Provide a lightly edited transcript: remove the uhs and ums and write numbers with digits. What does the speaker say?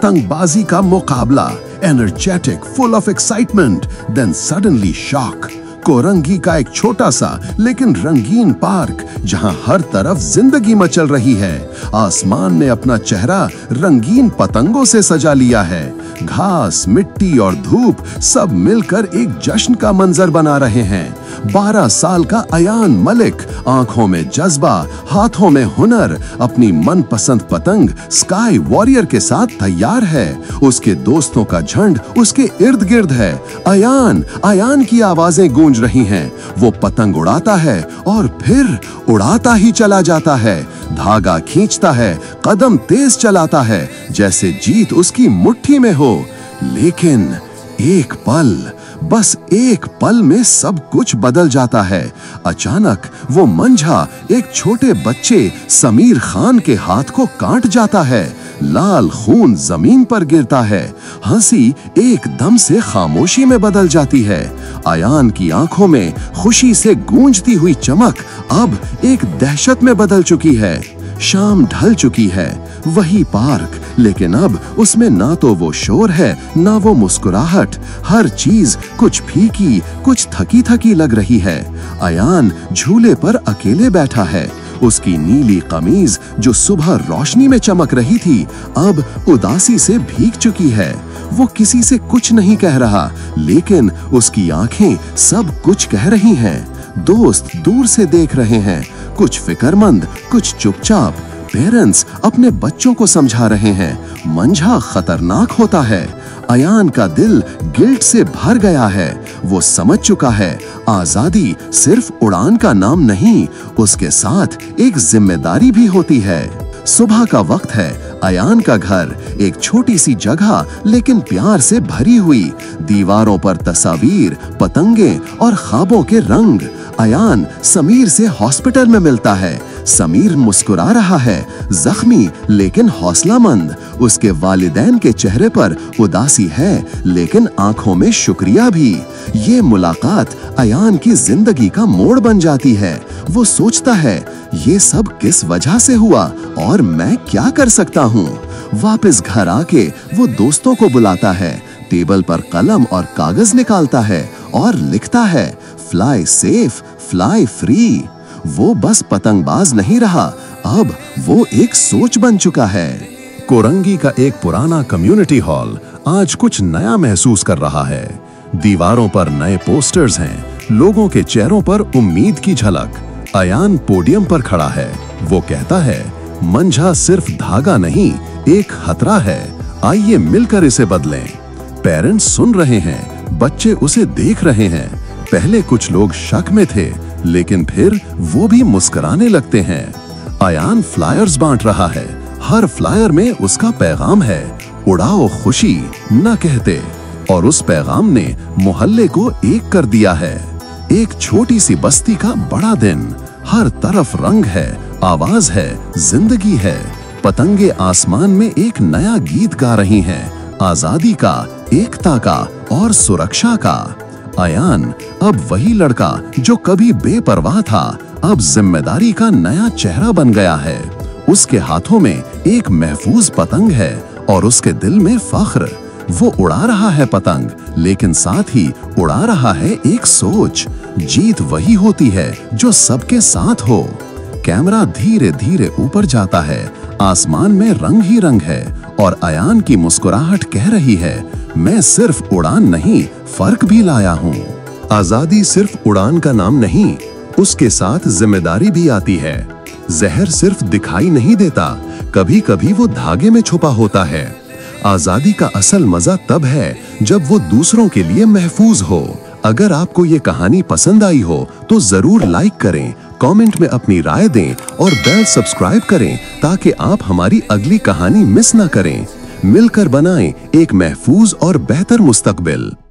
पतंगबाजी का मुकाबला, energetic, full of excitement, then suddenly shock. Korangi का एक छोटा सा लेकिन रंगीन पार्क जहां हर तरफ जिंदगी मचल रही है। आसमान ने अपना चेहरा रंगीन पतंगों से सजा लिया है। घास, मिट्टी और धूप सब मिलकर एक जश्न का मंजर बना रहे हैं। 12 साल का अयान मलिक, आंखों में जज्बा, हाथों में हुनर, अपनी मनपसंद पतंग स्काई वॉरियर के साथ तैयार है। उसके दोस्तों का झुंड उसके इर्द गिर्द है। अयान, अयान की आवाजें गूंज रही हैं। वो पतंग उड़ाता है और फिर उड़ाता ही चला जाता है। धागा खींचता है, कदम तेज चलाता है, जैसे जीत उसकी मुट्ठी में हो। लेकिन एक पल, बस एक पल में सब कुछ बदल जाता है। अचानक वो मंझा एक छोटे बच्चे समीर खान के हाथ को काट जाता है। लाल खून जमीन पर गिरता है। हंसी एकदम से खामोशी में बदल जाती है। अयान की आंखों में खुशी से गूंजती हुई चमक अब एक दहशत में बदल चुकी है। शाम ढल चुकी है। वही पार्क, लेकिन अब उसमें ना तो वो शोर है, ना वो मुस्कुराहट। हर चीज कुछ फीकी, कुछ थकी थकी लग रही है। अयान झूले पर अकेले बैठा है। उसकी नीली कमीज जो सुबह रोशनी में चमक रही थी, अब उदासी से भीग चुकी है। वो किसी से कुछ नहीं कह रहा, लेकिन उसकी आंखें सब कुछ कह रही हैं। दोस्त दूर से देख रहे हैं, कुछ फिक्रमंद, कुछ चुपचाप। पेरेंट्स अपने बच्चों को समझा रहे हैं। मंझा खतरनाक होता है। अयान का दिल गिल्ट से भर गया है। वो समझ चुका है, आजादी सिर्फ उड़ान का नाम नहीं, उसके साथ एक जिम्मेदारी भी होती है। सुबह का वक्त है। अयान का घर एक छोटी सी जगह, लेकिन प्यार से भरी हुई। दीवारों पर तस्वीर, पतंगे और ख्वाबों के रंग। अयान समीर से हॉस्पिटल में मिलता है। समीर मुस्कुरा रहा है, जख्मी लेकिन हौसलामंद। उसके वालिदैन के चेहरे पर उदासी है, लेकिन आंखों में शुक्रिया भी। ये मुलाकात अयान की जिंदगी का मोड़ बन जाती है। वो सोचता है, ये सब किस वजह से हुआ और मैं क्या कर सकता हूँ। वापस घर आके वो दोस्तों को बुलाता है। टेबल पर कलम और कागज निकालता है और लिखता है, फ्लाई सेफ, फ्लाई फ्री। वो बस पतंगबाज नहीं रहा, अब वो एक सोच बन चुका है। कोरंगी का एक पुराना कम्युनिटी हॉल आज कुछ नया महसूस कर रहा है। दीवारों पर नए पोस्टर्स हैं, लोगों के चेहरों पर उम्मीद की झलक। अयान पोडियम पर खड़ा है। वो कहता है, मंझा सिर्फ धागा नहीं, एक खतरा है, आइए मिलकर इसे बदलें। पेरेंट्स सुन रहे हैं, बच्चे उसे देख रहे हैं। पहले कुछ लोग शक में थे, लेकिन फिर वो भी मुस्कुराने लगते हैं। अयान फ्लायर्स बांट रहा है। हर फ्लायर में उसका पैगाम है, उड़ाओ खुशी, न कहते। और उस पैगाम ने मोहल्ले को एक कर दिया है। एक छोटी सी बस्ती का बड़ा दिन। हर तरफ रंग है, आवाज है, जिंदगी है। पतंगे आसमान में एक नया गीत गा रही हैं, आजादी का, एकता का और सुरक्षा का। अयान अब वही लड़का जो कभी बेपरवाह था, अब जिम्मेदारी का नया चेहरा बन गया है। उसके हाथों में एक महफूज पतंग है और उसके दिल में फख्र। वो उड़ा रहा है पतंग, लेकिन साथ ही उड़ा रहा है एक सोच। जीत वही होती है जो सबके साथ हो। कैमरा धीरे धीरे ऊपर जाता है। आसमान में रंग ही रंग है और अयान की मुस्कुराहट कह रही है, मैं सिर्फ उड़ान नहीं, फर्क भी लाया हूँ। आजादी सिर्फ उड़ान का नाम नहीं, उसके साथ जिम्मेदारी भी आती है। जहर सिर्फ दिखाई नहीं देता, कभी कभी वो धागे में छुपा होता है। आजादी का असल मजा तब है जब वो दूसरों के लिए महफूज हो। अगर आपको ये कहानी पसंद आई हो तो जरूर लाइक करें, कमेंट में अपनी राय दें और बेल सब्सक्राइब करें ताकि आप हमारी अगली कहानी मिस ना करें। मिलकर बनाएं एक महफूज और बेहतर मुस्तकबिल।